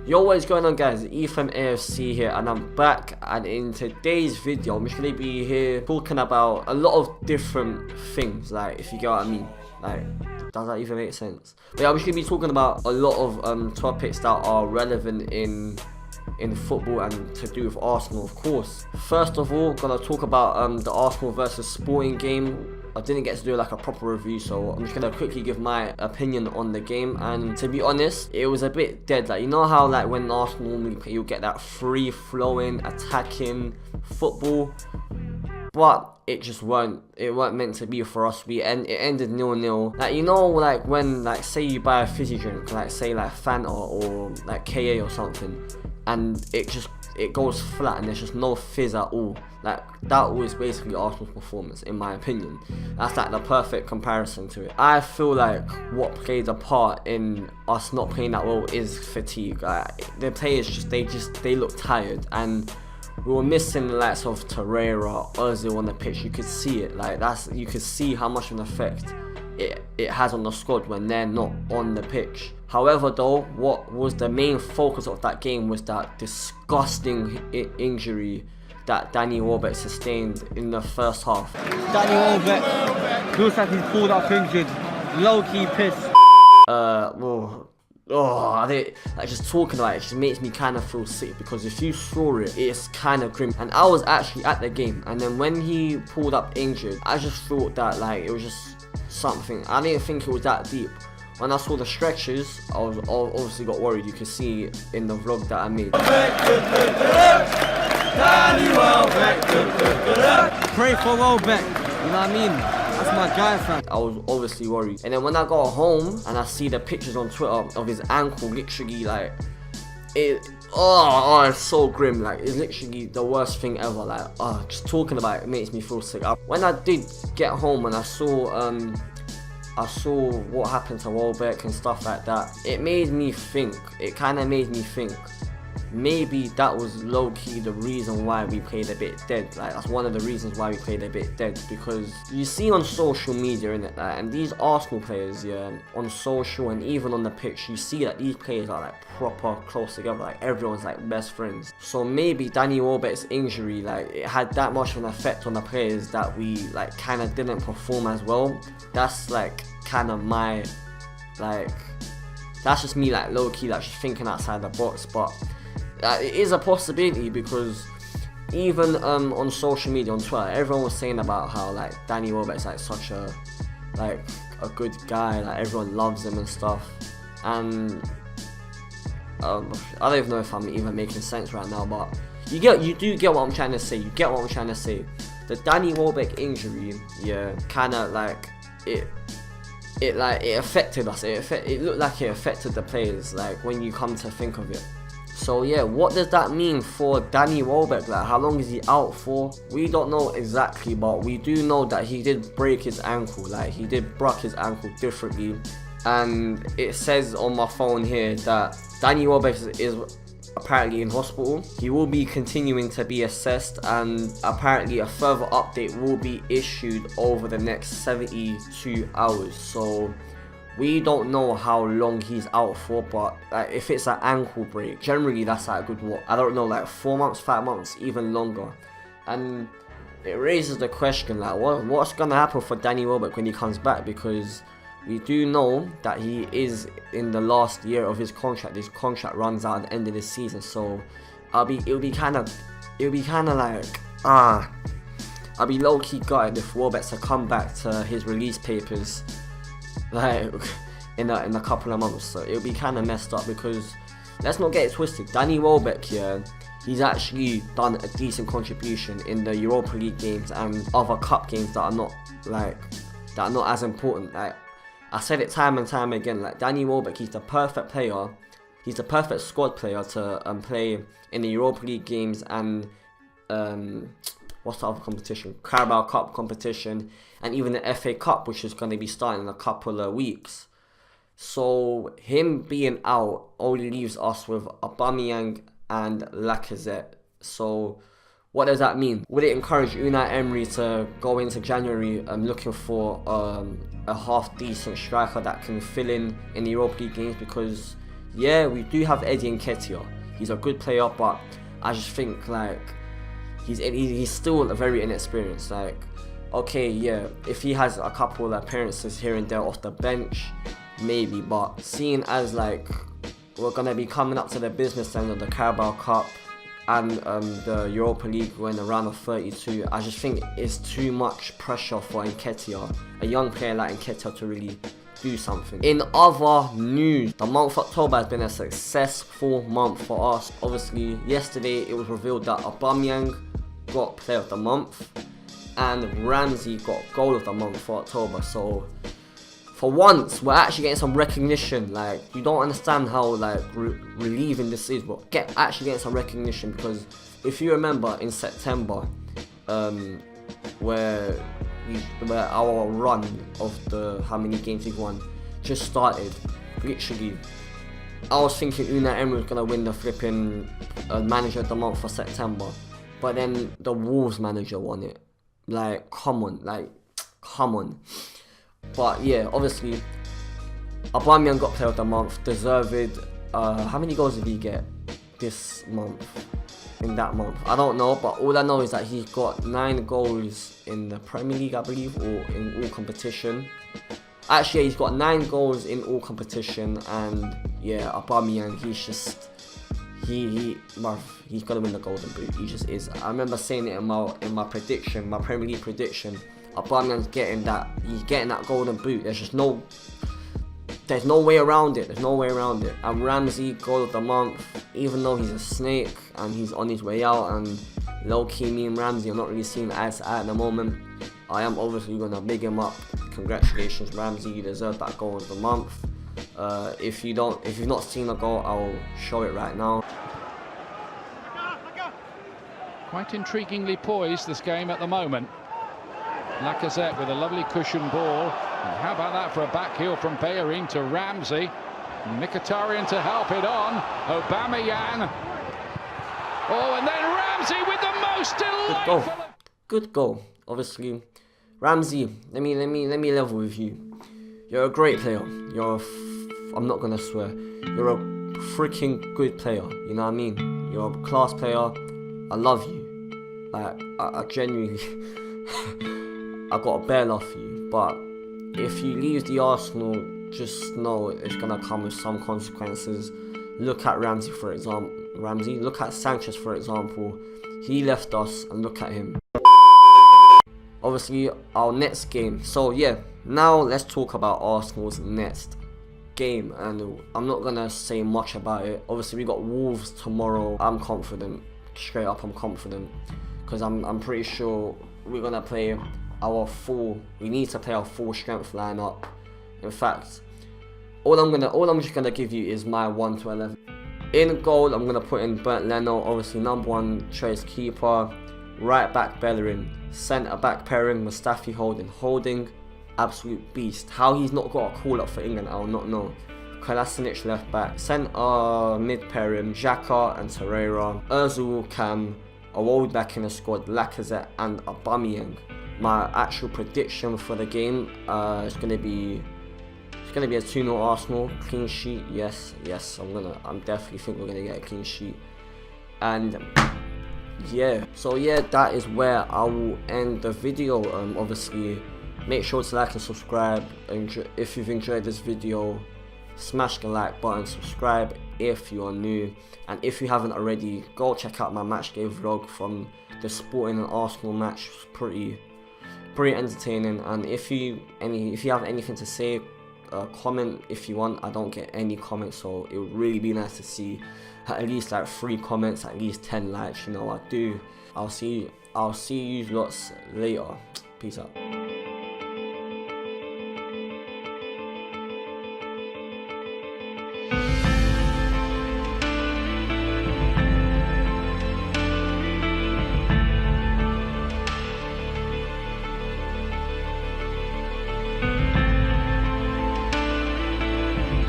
Yo, what is going on, guys? Etham AFC here, and I'm back, and in today's video I'm just gonna be here talking about a lot of different things, like, if you get what I mean. Like, does that even make sense? But yeah, I'm just gonna be talking about a lot of topics that are relevant in football and to do with Arsenal, of course. First of all, gonna talk about the Arsenal versus Sporting game. I didn't get to do like a proper review, so I'm just gonna quickly give my opinion on the game. And to be honest, it was a bit dead. Like, you know how like when Arsenal normally play, you get that free flowing attacking football, but it just weren't meant to be for us. It ended 0-0. Like, you know, like when, like, say you buy a fizzy drink, like say like Fanta or like KA or something, and it goes flat and there's just no fizz at all. Like, that was basically Arsenal's performance, in my opinion. That's like the perfect comparison to it. I feel like what played a part in us not playing that well is fatigue. Like, the players they look tired, and we were missing the likes of Torreira, Ozil on the pitch. You could see it. Like, you could see how much of an effect it has on the squad when they're not on the pitch. However, though, what was the main focus of that game was that disgusting injury that Danny Welbeck sustained in the first half. Danny Welbeck looks like he's pulled up injured. Low-key pissed. Like, just talking about it just makes me kind of feel sick, because if you saw it, it's kind of grim. And I was actually at the game, and then when he pulled up injured, I just thought that, like, it was just something. I didn't think it was that deep. When I saw the stretches, I obviously got worried. You can see it in the vlog that I made. Pray for Welbeck, you know what I mean? That's my guy, fam. I was obviously worried. And then when I got home and I see the pictures on Twitter of his ankle, literally, like, it's so grim. Like, it's literally the worst thing ever. Like, just talking about it makes me feel sick. When I did get home and I saw what happened to Welbeck and stuff like that, it made me think. It kind of made me think maybe that was low-key the reason why we played a bit dead. Like, that's one of the reasons why we played a bit dead, because you see on social media, innit, like, and these Arsenal players, yeah, on social and even on the pitch, you see that these players are like proper close together. Like, everyone's like best friends. So maybe Danny Welbeck's injury, like, it had that much of an effect on the players that we like kind of didn't perform as well. That's like kind of my, like, that's just me, like, low-key, like, just thinking outside the box. But it is a possibility, because even on social media, on Twitter, everyone was saying about how, like, Danny Welbeck's like such a good guy, like, everyone loves him and stuff. And I don't even know if I'm even making sense right now, but you do get what I'm trying to say. You get what I'm trying to say. The Danny Welbeck injury, yeah, kind of like it affected us. It looked like it affected the players, like, when you come to think of it. So yeah, what does that mean for Danny Welbeck? Like, how long is he out for? We don't know exactly, but we do know that he did break his ankle. Like, he did break his ankle differently, and it says on my phone here that Danny Welbeck is apparently in hospital. He will be continuing to be assessed, and apparently a further update will be issued over the next 72 hours. So we don't know how long he's out for, but like, if it's an ankle break, generally that's like a good, what, I don't know, like 4 months, 5 months, even longer. And it raises the question, like, what's gonna happen for Danny Welbeck when he comes back? Because we do know that he is in the last year of his contract. His contract runs out at the end of this season, so I'll be low-key gutted if Welbeck's to come back to his release papers, like, in a couple of months. So it'll be kind of messed up, because let's not get it twisted. Danny Welbeck, yeah, he's actually done a decent contribution in the Europa League games and other cup games that are not as important. Like, I said it time and time again, like, Danny Welbeck, he's the perfect player. He's the perfect squad player to play in the Europa League games and what's the other competition? Carabao Cup competition, and even the FA Cup, which is going to be starting in a couple of weeks. So him being out only leaves us with Aubameyang and Lacazette. So what does that mean? Would it encourage Unai Emery to go into January looking for a half decent striker that can fill in the Europa League games? Because yeah, we do have Eddie Nketiah. He's a good player, but I just think like he's still very inexperienced. Like, okay, yeah, if he has a couple of appearances here and there off the bench, maybe, but seeing as like we're gonna be coming up to the business end of the Carabao Cup and the Europa League, we're in the round of 32, I just think it's too much pressure for Nketiah, a young player like Nketiah, to really do something. In other news, the month of October has been a successful month for us. Obviously, yesterday it was revealed that Aubameyang got Player of the Month and Ramsey got Goal of the Month for October. So for once, we're actually getting some recognition. Like, you don't understand how like relieving this is, but actually getting some recognition, because if you remember in September, where our run of the how many games we've won just started, literally, I was thinking Unai Emery was gonna win the flipping Manager of the Month for September, but then the Wolves manager won it. Like, come on. But yeah, obviously, Aubameyang got Player of the Month, deserved. How many goals did he get this month? In that month, I don't know, but all I know is that he got 9 goals in the Premier League, I believe, or in all competition. Actually, he's got 9 goals in all competition, and yeah, Aubameyang, he's gonna win the Golden Boot. He just is. I remember saying it in my prediction, my Premier League prediction. Aubameyang's getting that Golden Boot. There's no way around it. And Ramsey, Goal of the Month, even though he's a snake and he's on his way out, and low-key me and Ramsey are not really seeing eye to eye at the moment, I am obviously going to big him up. Congratulations, Ramsey, you deserve that Goal of the Month. If you've not seen the goal, I'll show it right now. Quite intriguingly poised, this game at the moment. Lacazette with a lovely cushion ball. And how about that for a back heel from Bellerin to Ramsey? Mkhitaryan to help it on. Aubameyang. Oh, and then Ramsey with the most delightful. Good goal. Obviously, Ramsey. Let me level with you. You're a great player. I'm not gonna swear. You're a freaking good player. You know what I mean? You're a class player. I love you. I genuinely. I got a bare love for you, but if you leave the Arsenal, just know it's gonna come with some consequences. Look at Ramsey, for example. Look at Sanchez, for example. He left us, and look at him. Obviously, our next game. So yeah, now let's talk about Arsenal's next game, and I'm not gonna say much about it. Obviously, we got Wolves tomorrow. I'm confident. Straight up, I'm confident, because I'm pretty sure we're gonna play we need to play our full strength lineup. In fact, all I'm just gonna give you is my 1 to 11. In goal, I'm gonna put in Bernd Leno, obviously #1 choice keeper. Right back Bellerin, centre back pairing Mustafi Holding, absolute beast. How he's not got a call up for England, I will not know. Kolasinac left back, centre mid pairing Xhaka and Torreira, Özil, Cam, a Welbeck's in the squad, Lacazette and Aubameyang. My actual prediction for the game is gonna be a 2-0 Arsenal, clean sheet. Yes, I'm definitely think we're gonna get a clean sheet. And yeah, so yeah, that is where I will end the video. Obviously, make sure to like and subscribe. If you've enjoyed this video, smash the like button, subscribe if you are new, and if you haven't already, go check out my match day vlog from the Sporting and Arsenal match. It was pretty entertaining. And if you have anything to say, comment if you want. I don't get any comments, so it would really be nice to see at least like 3 comments, at least 10 likes. You know, I do. I'll see you lots later. Peace out.